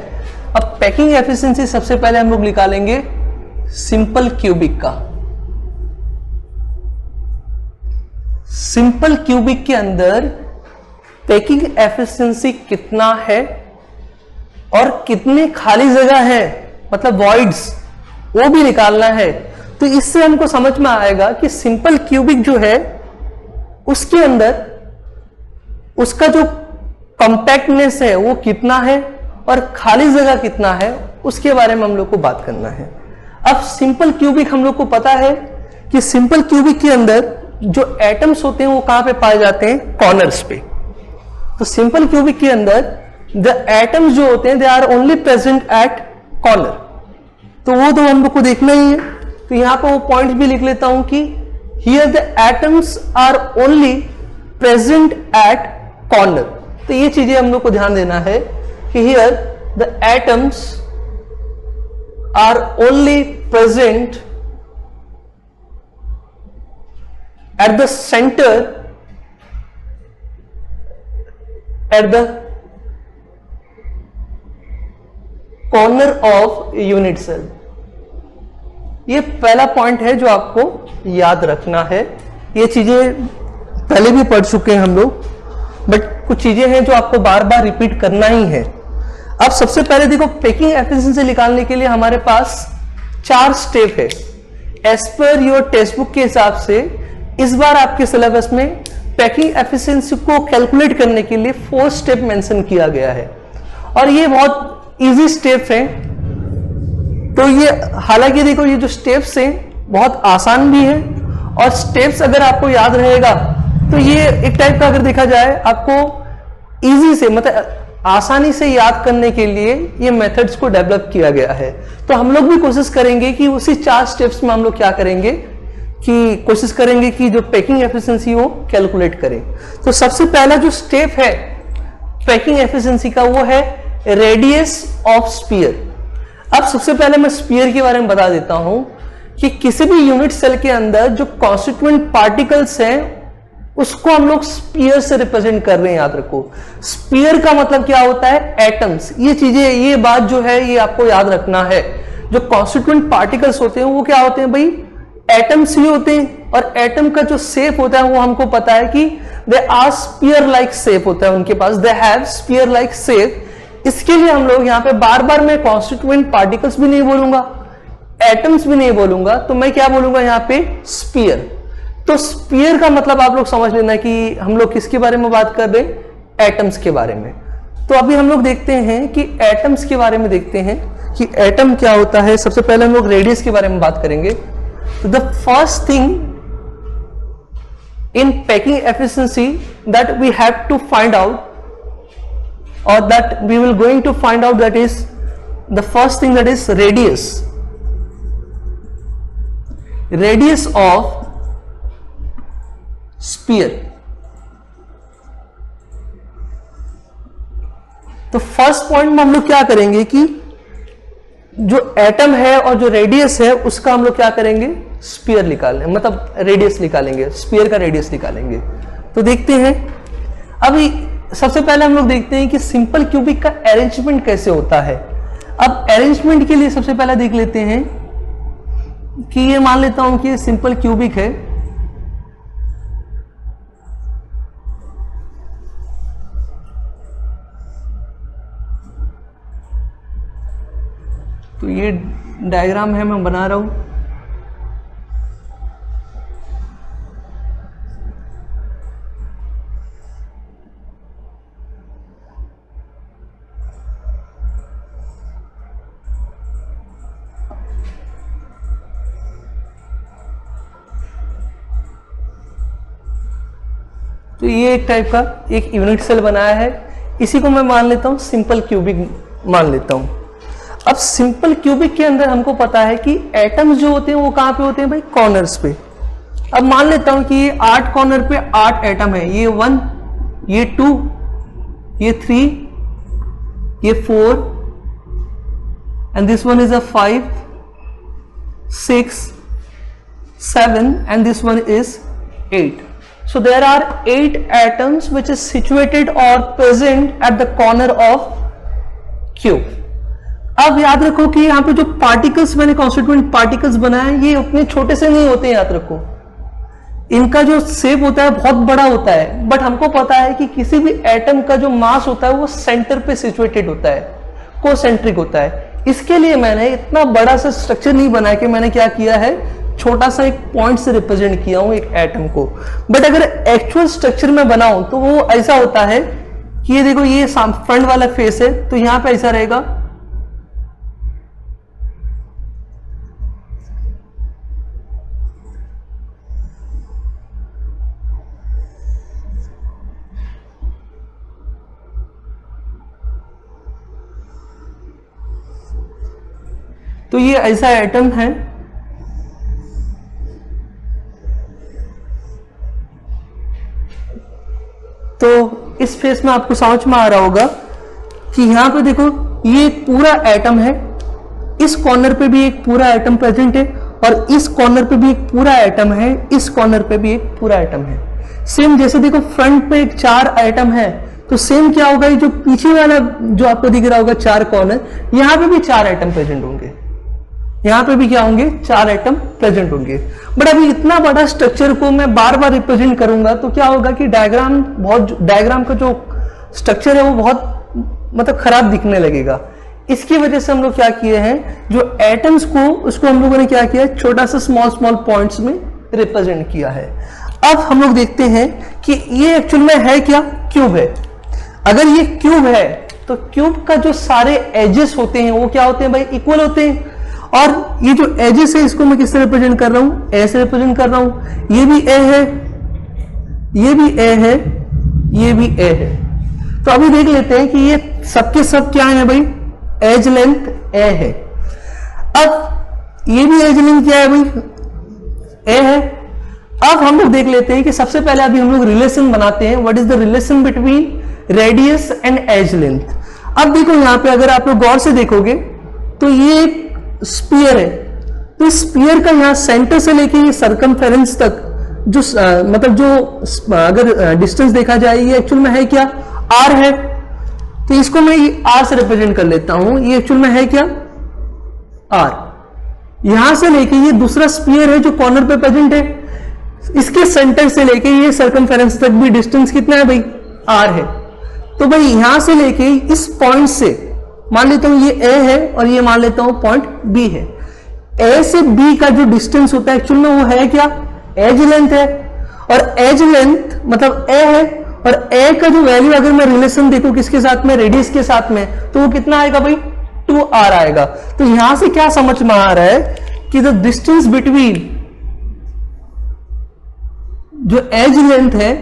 अब पैकिंग एफिशिएंसी सबसे पहले हम लोग निकालेंगे सिंपल क्यूबिक का. सिंपल क्यूबिक के अंदर पैकिंग एफिशिएंसी कितना है और कितनी खाली जगह है, मतलब वॉइड्स, वो भी निकालना है. तो इससे हमको समझ में आएगा कि सिंपल क्यूबिक जो है उसके अंदर उसका जो कॉम्पैक्टनेस है वो कितना है और खाली जगह कितना है, उसके बारे में हम लोग को बात करना है. अब सिंपल क्यूबिक हम लोग को पता है कि सिंपल क्यूबिक के अंदर जो एटम्स होते हैं वो कहां पे पाए जाते हैं, कॉर्नर्स पे. तो सिंपल क्यूबिक के अंदर द एटम्स जो होते हैं they are only present at corner, तो वो तो हम लोग को देखना ही है। तो यहां पर वो पॉइंट भी लिख लेता हूं कि here the atoms are only present at corner. तो ये चीजें हम लोग को ध्यान देना है कि here the atoms are only present at the centre, at the corner of unit cell. ये पहला पॉइंट है जो आपको याद रखना है। ये चीजें पहले भी पढ़ चुके हैं हम लोग, बट कुछ चीजें हैं जो आपको बार बार रिपीट करना ही है। अब सबसे पहले देखो, पैकिंग एफिशिएंसी निकालने के लिए हमारे पास 4 स्टेप है। As per your textbook के हिसाब से इस बार आपके सिलेबस में पैकिंग एफिशिएंसी को कैलकुलेट करने के लिए 4 स्टेप मेंशन किया गया है, और ये बहुत इजी स्टेप है। तो ये हालांकि देखो, ये जो स्टेप्स हैं बहुत आसान भी है, और स्टेप्स अगर आपको याद रहेगा तो ये एक टाइप का अगर देखा जाए आपको इजी से, मतलब आसानी से याद करने के लिए ये मेथड्स को डेवलप किया गया है। तो हम लोग भी कोशिश करेंगे कि उसी 4 स्टेप्स में हम लोग क्या करेंगे कि कोशिश करेंगे कि जो पैकिंग एफिशिएंसी हो कैलकुलेट करें। तो सबसे पहला जो स्टेप है पैकिंग एफिशिएंसी का वो है रेडियस ऑफ स्फीयर। अब सबसे पहले मैं स्फीयर के बारे में बता देता हूं कि किसी भी यूनिट सेल के अंदर जो कॉन्स्टिट्यूएंट पार्टिकल्स हैं उसको हम लोग स्फीयर से रिप्रेजेंट कर रहे हैं। याद रखो, स्फीयर का मतलब क्या होता है, एटम्स। ये चीजें, ये बात जो है ये आपको याद रखना है। जो कॉन्स्टिट्यूएंट पार्टिकल्स होते हैं वो क्या होते हैं भाई, एटम्स ही होते हैं। और एटम का जो शेप होता है वो हमको पता है कि they are sphere like shape होता है उनके पास, they have sphere like shape. इसके लिए हम लोग यहाँ पे बार बार मैं कॉन्स्टिट्यूएंट पार्टिकल्स भी नहीं बोलूंगा, एटम्स भी नहीं बोलूंगा, तो मैं क्या बोलूंगा यहाँ पे, स्फीयर। तो स्फीयर का मतलब आप लोग समझ लेना कि हम लोग किसके बारे में बात कर रहे हैं, एटम्स के बारे में। तो अभी हम लोग देखते हैं कि एटम्स के बारे में देखते हैं कि एटम क्या होता है। सबसे पहले हम लोग रेडियस के बारे में बात करेंगे। तो the first thing in packing efficiency that we have to find out, or that we will going to find out, that is the first thing, that is radius of sphere। तो first point में हम लोग क्या करेंगे कि जो atom है और जो रेडियस है उसका हम लोग क्या करेंगे, स्फीयर निकालने, मतलब रेडियस निकालेंगे, स्फीयर का रेडियस निकालेंगे। तो देखते हैं, अभी सबसे पहले हम लोग देखते हैं कि सिंपल क्यूबिक का अरेंजमेंट कैसे होता है। अब अरेंजमेंट के लिए सबसे पहले देख लेते हैं कि ये मान लेता हूं कि सिंपल क्यूबिक है। तो ये डायग्राम है, मैं बना रहा हूं। तो ये एक टाइप का एक यूनिट सेल बनाया है, इसी को मैं मान लेता हूं सिंपल क्यूबिक मान लेता हूं। अब सिंपल क्यूबिक के अंदर हमको पता है कि एटम्स जो होते हैं वो कहां पे होते हैं भाई, कॉर्नर्स पे। अब मान लेता हूं कि ये 8 कॉर्नर पे 8 एटम है, ये 1, ये 2, ये 3, ये 4, and this one is a 5, 6, 7, and this one is 8. So there are 8 atoms which is situated or present at the corner of cube. अब याद रखो कि यहाँ पे जो पार्टिकल्स मैंने कॉन्स्टिट्यूएंट पार्टिकल्स बनाए ये उतने छोटे से नहीं होते हैं, याद रखो। इनका जो शेप होता है बहुत बड़ा होता है, बट हमको पता है कि किसी भी एटम का जो मास होता है वो सेंटर पे सिचुएटेड होता है, कोसेंट्रिक होता है। इसके लिए मैंने इतना बड़ा सा स्ट्रक्चर नहीं बनाया कि मैंने क्या किया है, छोटा सा एक पॉइंट से रिप्रेजेंट किया हूं एक एटम को। बट अगर एक्चुअल स्ट्रक्चर में बनाऊं तो वो ऐसा होता है कि ये देखो, ये फ्रंट वाला फेस है तो यहां पे ऐसा रहेगा, तो ये ऐसा एटम है तो इस फेस में आपको समझ में आ रहा होगा कि यहां पे देखो ये एक पूरा एटम है, इस कॉर्नर पे भी एक पूरा एटम प्रेजेंट है और इस कॉर्नर पे भी एक पूरा एटम है, इस कॉर्नर पे भी एक पूरा एटम है। सेम जैसे देखो फ्रंट पे एक 4 एटम है तो सेम क्या होगा, ये जो पीछे वाला जो आपको दिख रहा होगा 4 कॉर्नर, यहां पे भी 4 एटम प्रेजेंट होंगे, यहां पे भी क्या होंगे 4 एटम प्रेजेंट होंगे। बट अभी इतना बड़ा स्ट्रक्चर को मैं बार बार रिप्रेजेंट करूंगा तो क्या होगा कि डायग्राम का जो स्ट्रक्चर है वो बहुत मतलब खराब दिखने लगेगा। इसकी वजह से हम लोग क्या किए हैं, जो एटम्स को उसको हम लोगों ने क्या किया है, छोटा सा स्मॉल पॉइंट्स में रिप्रेजेंट किया है। अब हम लोग देखते हैं कि ये एक्चुअल में है क्या, क्यूब है। अगर ये क्यूब है तो क्यूब का जो सारे एजेस होते हैं वो क्या होते हैं भाई, इक्वल होते हैं। और ये जो एजेस है इसको मैं किससे रिप्रेजेंट कर रहा हूं, ए से रिप्रेजेंट कर रहा हूं। ये भी ए है, ये भी ए है, ये भी ए है। तो अभी देख लेते हैं कि ये सबके सब क्या है भाई, एज लेंथ ए है। अब ये भी एज लेंथ क्या है भाई, ए है। अब हम लोग देख लेते हैं कि सबसे पहले अभी हम लोग रिलेशन बनाते हैं, what is the relation between radius and edge length. अब देखो यहां पे अगर आप लोग गौर से देखोगे तो ये एक स्पीयर है, तो स्पीयर का यहां सेंटर से लेके ये सरकमफेरेंस तक जो मतलब जो अगर डिस्टेंस देखा जाए ये एक्चुअल में है क्या, आर है। तो इसको मैं आर से रिप्रेजेंट कर लेता हूं, ये एक्चुअल में है क्या, आर। यहां से लेके ये दूसरा स्पीयर है जो कॉर्नर पे प्रेजेंट है, इसके सेंटर से लेके ये सरकमफेरेंस तक भी डिस्टेंस कितना है भाई, आर है। तो भाई यहां से लेके इस पॉइंट से मान लेता हूं ये ए है और ये मान लेता हूं पॉइंट बी है। ए से बी का जो डिस्टेंस होता है एक्चुअल में वो है क्या, एज लेंथ है। और एज लेंथ मतलब ए है, और ए का जो वैल्यू अगर मैं रिलेशन देखूं किसके साथ में, रेडियस के साथ में, तो वो कितना आएगा भाई, 2r आएगा। तो यहां से क्या समझ में आ रहा है कि द डिस्टेंस बिटवीन जो एज लेंथ है,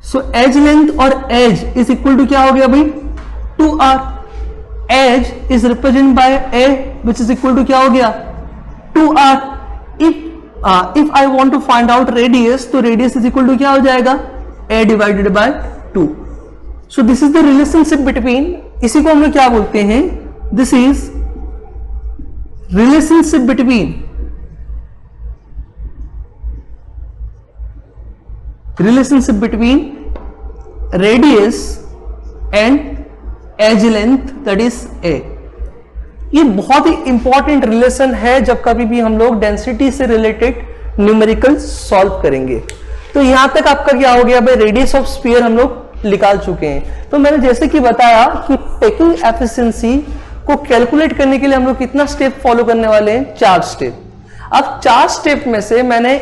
सो एज लेंथ और एज इज इक्वल टू क्या हो गया भाई, 2r। Edge is represent by a which is equal to क्या हो गया, 2r। If I want to find out radius, तो रेडियस इज इक्वल टू क्या हो जाएगा, a divided by 2। So this is the relationship between, इसी को हम लोग क्या बोलते हैं, this is relationship between radius and edge length that is a। ये बहुत ही इंपॉर्टेंट रिलेशन है जब कभी भी हम लोग डेंसिटी से रिलेटेड न्यूमेरिकल सॉल्व करेंगे। तो यहां तक आपका क्या हो गया भाई, रेडियस ऑफ स्फीयर हम लोग निकाल चुके हैं। तो मैंने जैसे कि बताया कि पैकिंग एफिशिएंसी को कैलकुलेट करने के लिए हम लोग कितना स्टेप फॉलो करने वाले हैं, 4 स्टेप। अब 4 स्टेप में से मैंने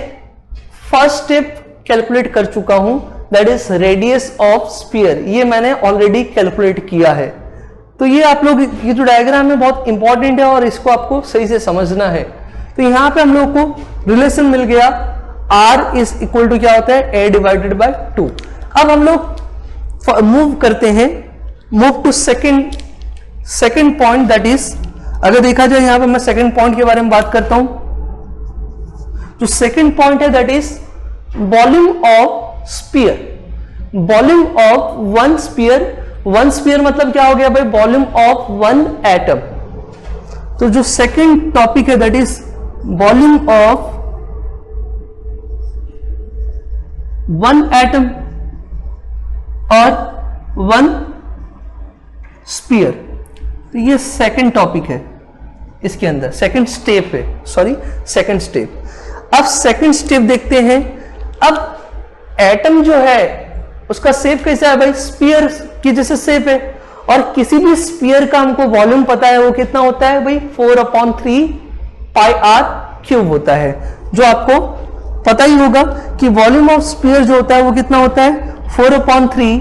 फर्स्ट स्टेप कैलकुलेट कर चुका हूं, that is radius of sphere. ये मैंने ऑलरेडी कैलकुलेट किया है। तो ये आप लोग, ये जो डायग्राम है बहुत इंपॉर्टेंट है और इसको आपको सही से समझना है। तो यहां पे हम लोग को रिलेशन मिल गया, r इज इक्वल टू क्या होता है, a डिवाइडेड बाय 2। अब हम लोग मूव करते हैं, move to second point, that is अगर देखा जाए यहां पे मैं सेकेंड पॉइंट के बारे में बात करता हूं। जो सेकेंड पॉइंट है that is volume of sphere, volume of one sphere. One sphere मतलब क्या हो गया भाई, वॉल्यूम ऑफ वन एटम। तो जो सेकंड टॉपिक है that is volume of one atom और वन स्फीयर। तो ये सेकंड टॉपिक है, इसके अंदर सेकंड स्टेप है, सॉरी सेकंड स्टेप। अब सेकंड स्टेप देखते हैं। अब एटम जो है उसका शेप कैसा है भाई, स्फीयर की जैसे शेप है, और किसी भी स्फीयर का हमको वॉल्यूम पता है वो कितना होता है भाई, 4/3 पाई r क्यूब होता है। जो आपको पता ही होगा कि वॉल्यूम ऑफ स्फीयर जो होता है वो कितना होता है, 4/3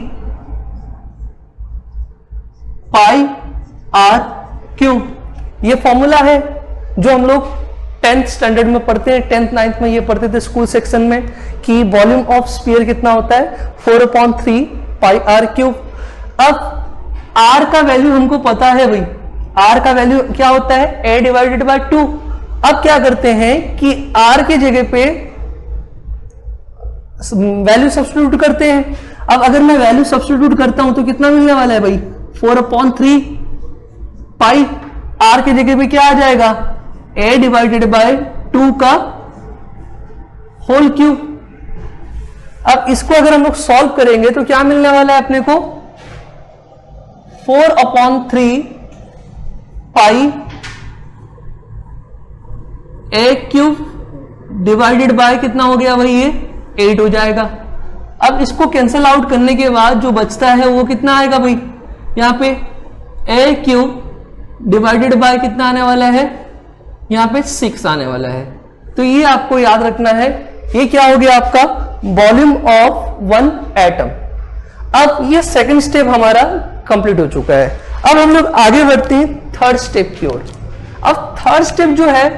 पाई r क्यूब। ये फॉर्मूला है जो हम लोग 10th स्टैंडर्ड में पढ़ते हैं, 10th 9th में ये पढ़ते थे स्कूल सेक्शन में, कि वॉल्यूम ऑफ स्फीयर कितना होता है, 4/3 पाई r क्यूब। अब आर का वैल्यू हमको पता है भाई, आर का वैल्यू क्या होता है, a डिवाइडेड बाय 2। अब क्या करते हैं कि आर के जगह पे वैल्यू सब्स्टिट्यूट करते हैं। अब अगर मैं वैल्यू सब्स्टिट्यूट करता हूं तो कितना मिलने वाला है भाई, 4/3 पाई। आर के जगह पे क्या आ जाएगा, a डिवाइडेड बाय 2 का होल क्यूब। अब इसको अगर हम लोग सॉल्व करेंगे तो क्या मिलने वाला है अपने को, 4/3 पाई a क्यूब डिवाइडेड बाय कितना हो गया भाई, ये 8 हो जाएगा। अब इसको कैंसिल आउट करने के बाद जो बचता है वो कितना आएगा भाई, यहां पे a क्यूब डिवाइडेड बाय कितना आने वाला है, यहां पे 6 आने वाला है। तो ये आपको याद रखना है, ये क्या हो गया आपका वॉल्यूम ऑफ वन एटम। अब ये सेकंड स्टेप हमारा कंप्लीट हो चुका है। अब हम लोग आगे बढ़ते हैं थर्ड स्टेप की ओर। अब थर्ड स्टेप जो है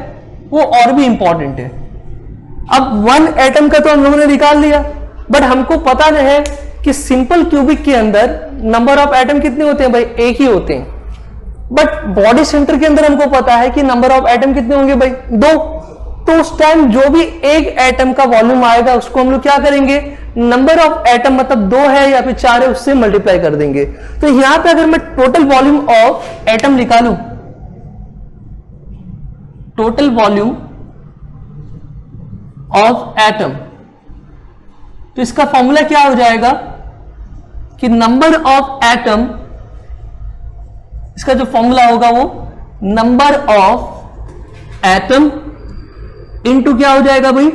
वो और भी इंपॉर्टेंट है। अब वन एटम का तो हम लोगों ने निकाल लिया, बट हमको पता नहीं है कि सिंपल क्यूबिक के अंदर नंबर ऑफ एटम कितने होते हैं भाई, एक ही होते हैं। बट बॉडी सेंटर के अंदर हमको पता है कि नंबर ऑफ एटम कितने होंगे भाई, 2। तो उस टाइम जो भी एक एटम का वॉल्यूम आएगा उसको हम लोग क्या करेंगे, नंबर ऑफ एटम मतलब 2 है या फिर 4 है उससे मल्टीप्लाई कर देंगे। तो यहां पे अगर मैं टोटल वॉल्यूम ऑफ एटम निकालूं, टोटल वॉल्यूम ऑफ एटम, तो इसका फॉर्मूला क्या हो जाएगा कि नंबर ऑफ एटम, इसका जो फॉर्मूला होगा वो नंबर ऑफ एटम इनटू क्या हो जाएगा भाई,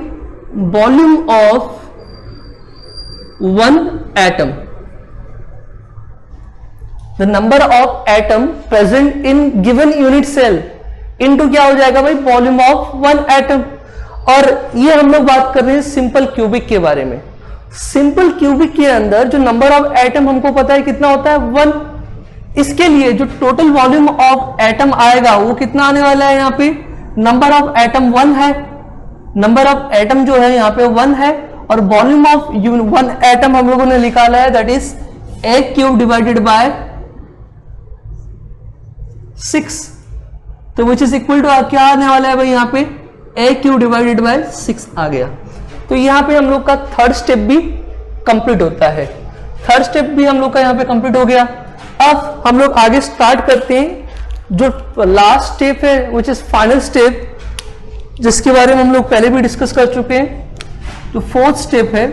volume of one atom. The number of atom present in given unit cell into क्या हो जाएगा भाई, वॉल्यूम ऑफ वन एटम। और ये हम लोग बात कर रहे हैं सिंपल क्यूबिक के बारे में। सिंपल क्यूबिक के अंदर जो नंबर ऑफ एटम हमको पता है कितना होता है, 1। इसके लिए जो टोटल वॉल्यूम ऑफ एटम आएगा वो कितना आने वाला है, यहाँ पे नंबर ऑफ एटम 1 है, नंबर ऑफ एटम जो है यहाँ पे 1 है, और वॉल्यूम ऑफ वन एटम हम लोगों ने निकाला है that is a cube divided by 6। तो विच इज इक्वल टू क्या आने वाला है भाई, यहाँ पे a क्यूब डिवाइडेड बाय 6 आ गया। तो यहाँ पे हम लोग का थर्ड स्टेप भी कंप्लीट होता है। थर्ड स्टेप भी हम लोग का यहाँ पे कंप्लीट हो गया। अब हम लोग आगे स्टार्ट करते हैं जो लास्ट स्टेप है विच इज फाइनल स्टेप, जिसके बारे में हम लोग पहले भी डिस्कस कर चुके हैं। तो फोर्थ स्टेप है,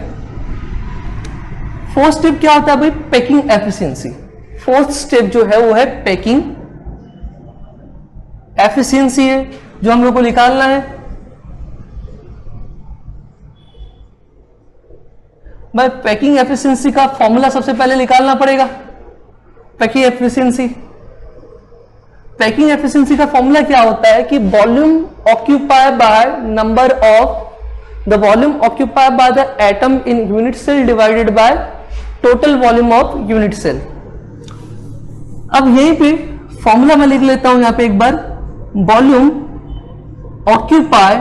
फोर्थ स्टेप क्या होता है भाई, पैकिंग एफिशिएंसी। फोर्थ स्टेप जो है वो है पैकिंग एफिशिएंसी है जो हम लोग को निकालना है। भाई पैकिंग एफिशिएंसी का फॉर्मूला सबसे पहले निकालना पड़ेगा। पैकिंग एफिशिएंसी, पैकिंग एफिशिएंसी का फॉर्मूला क्या होता है कि volume occupied by number of the volume occupied by the atom in unit cell divided by total volume of unit cell. अब यहीं पे फॉर्मूला मैं लिख लेता हूं यहां पे एक बार, volume occupied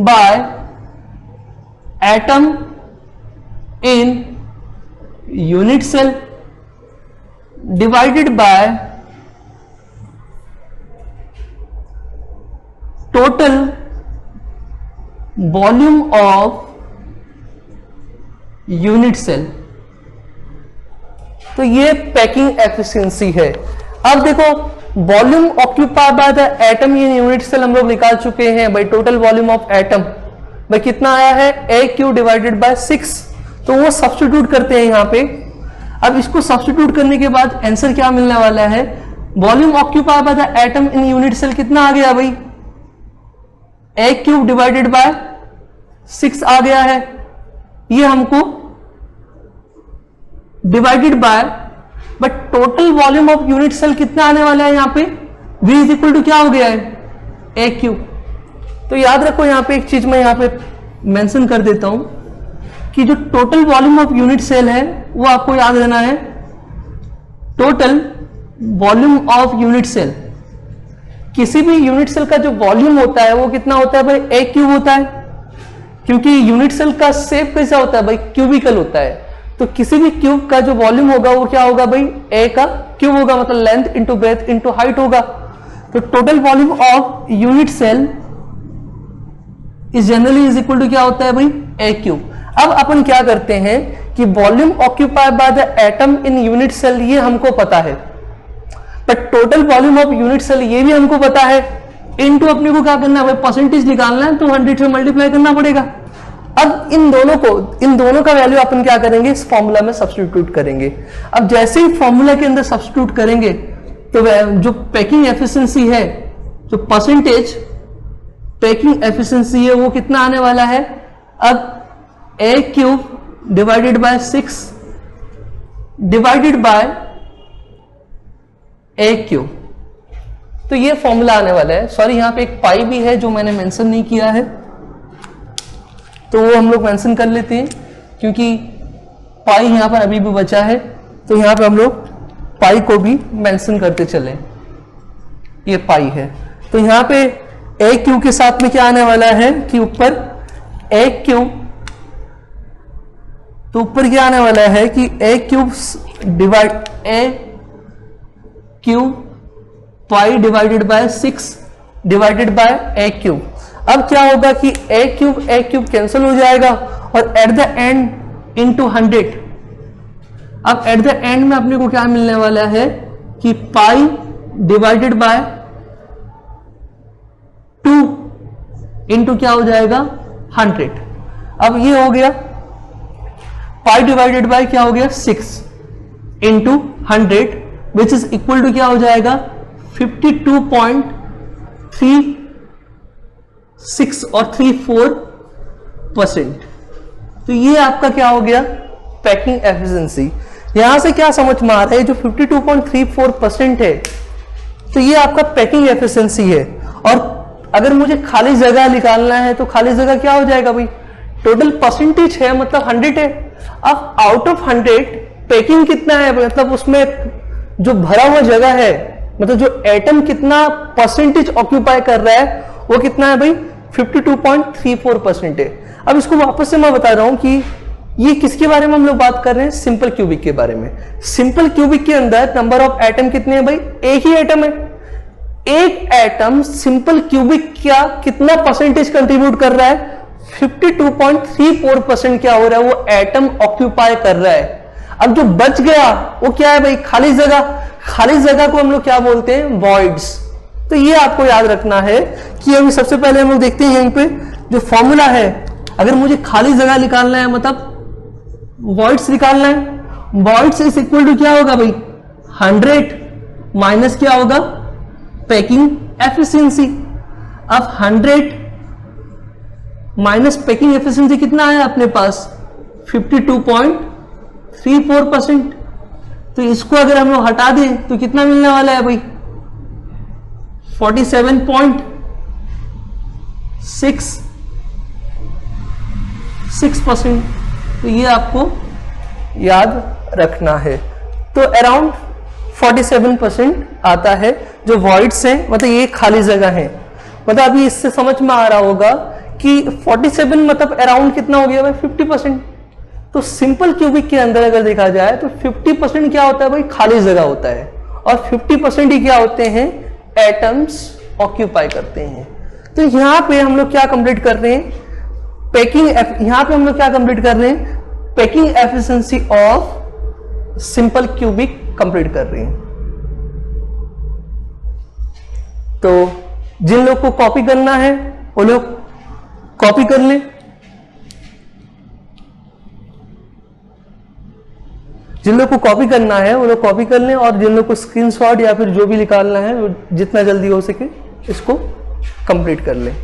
by atom in unit cell divided by total volume of unit cell. तो ये पैकिंग एफिशिएंसी है। अब देखो volume occupied by the atom in unit cell हम लोग निकाल चुके हैं भाई। टोटल वॉल्यूम ऑफ एटम भाई कितना आया है, a क्यूब डिवाइडेड बाय 6। तो वो सब्स्टिट्यूट करते हैं यहां पे। अब इसको सब्स्टिट्यूट करने के बाद आंसर क्या मिलने वाला है, volume occupied by the atom in unit cell कितना आ गया भाई, a क्यूब डिवाइडेड बाय 6 आ गया है। ये हमको divided by but total volume of unit cell कितना आने वाला है, यहां पे v इज इक्वल टू क्या हो गया है, a क्यूब। तो याद रखो यहां पे एक चीज मैं यहां पे मेंशन कर देता हूं कि जो total volume of unit cell है वो आपको याद रहना है, total volume of unit cell. किसी भी यूनिट सेल का जो वॉल्यूम होता है वो कितना होता है भाई, a क्यूब होता है, क्योंकि यूनिट सेल का शेप कैसा होता है भाई, क्यूबिकल होता है। तो किसी भी क्यूब का जो वॉल्यूम होगा वो क्या होगा भाई, ए का क्यूब होगा, मतलब length into breadth into height होगा। तो total volume of unit cell is generally is equal to क्या होता है भाई, ए क्यूब। अब अपन क्या करते हैं कि volume occupied by the atom in unit cell ये हमको पता है, but total volume of unit cell ये भी हमको पता है। इनटू अपने को क्या करना है भाई, परसेंटेज निकालना है तो 100 से मल्टीप्लाई करना पड़ेगा। अब इन दोनों का वैल्यू अपन क्या करेंगे, इस फॉर्मूला में सब्स्टिट्यूट करेंगे। अब जैसे ही फॉर्मूला के अंदर सब्स्टिट्यूट करेंगे तो जो पैकिंग एफिशिएंसी है, जो परसेंटेज पैकिंग एफिशिएंसी है वो कितना आने वाला है, अब a cube divided by 6 divided by a cube, तो ये फॉर्मूला आने वाला है। सॉरी यहां पे एक पाई भी है जो मैंने मेंशन नहीं किया है, तो वो हम लोग मेंशन कर लेते हैं क्योंकि पाई यहां पर अभी भी बचा है, तो यहां पे हम लोग पाई को भी मेंशन करते चले। ये पाई है, तो यहां पे ए क्यूब के साथ में क्या आने वाला है कि ऊपर ए क्यूब, तो ऊपर क्या आने वाला है कि a cube divide a cube pi divided by 6 divided by a cube. अब क्या होगा कि ए क्यूब कैंसिल हो जाएगा और एट द एंड इनटू 100। अब एट द एंड में अपने को क्या मिलने वाला है कि पाई डिवाइडेड बाय 2 इंटू क्या हो जाएगा 100। अब ये हो गया पाई डिवाइडेड बाय क्या हो गया 6 into 100 which is equal to क्या हो जाएगा 52.36 और 34%। तो ये आपका क्या हो गया पैकिंग एफिशिएंसी। यहां से क्या समझ में आ रहा है, जो 52.34% है तो ये आपका पैकिंग एफिशिएंसी है। और अगर मुझे खाली जगह निकालना है तो खाली जगह क्या हो जाएगा भाई, टोटल परसेंटेज है मतलब 100 है। अब आउट ऑफ 100 पैकिंग कितना है, मतलब उसमें जो भरा हुआ जगह है, मतलब जो एटम कितना परसेंटेज ऑक्यूपाई कर रहा है वो कितना है भाई 52.34% है। अब इसको वापस से मैं बता रहा हूं कि ये किसके बारे में हम लोग बात कर रहे हैं, सिंपल क्यूबिक के बारे में। सिंपल क्यूबिक के अंदर नंबर ऑफ एटम कितने हैं भाई, एक ही एटम है। एक एटम सिंपल क्यूबिक क्या कितना परसेंटेज कंट्रीब्यूट कर रहा है, 52.34% क्या हो रहा है, वो एटम ऑक्यूपाई कर रहा है। अब जो बच गया वो क्या है भाई, खाली जगह। खाली जगह को हम लोग क्या बोलते हैं, वॉइड्स। तो ये आपको याद रखना है कि अभी सबसे पहले हम लोग देखते हैं यहीं पे जो फॉर्मूला है, अगर मुझे खाली जगह निकालना है मतलब वॉइड्स निकालना है, वॉइड्स इज इक्वल टू क्या होगा भाई 100 माइनस क्या होगा पैकिंग एफिशिएंसी। अब 100 माइनस पैकिंग एफिशिएंसी कितना आया अपने पास 52.34%। तो इसको अगर हम लोग हटा दें तो कितना मिलने वाला है भाई 47.66%। तो ये आपको याद रखना है। तो अराउंड 47% आता है जो वॉइड्स हैं, मतलब ये खाली जगह है। मतलब अभी इससे समझ में आ रहा होगा कि 47 मतलब अराउंड कितना हो गया भाई 50%। तो सिंपल क्यूबिक के अंदर अगर देखा जाए तो 50% क्या होता है भाई खाली जगह होता है, और 50% ही क्या होते हैं एटम्स ऑक्यूपाई करते हैं। तो यहां पे हम लोग क्या कंप्लीट कर रहे हैं, यहां पे हम लोग क्या कंप्लीट कर रहे हैं, packing efficiency of simple cubic complete कर रहे हैं। तो जिन लोग को कॉपी करना है वो लोग कॉपी कर लें, जिन लोग को कॉपी करना है वो लोग कॉपी कर लें, और जिन लोग को स्क्रीनशॉट या फिर जो भी निकालना है वो जितना जल्दी हो सके इसको कंप्लीट कर लें।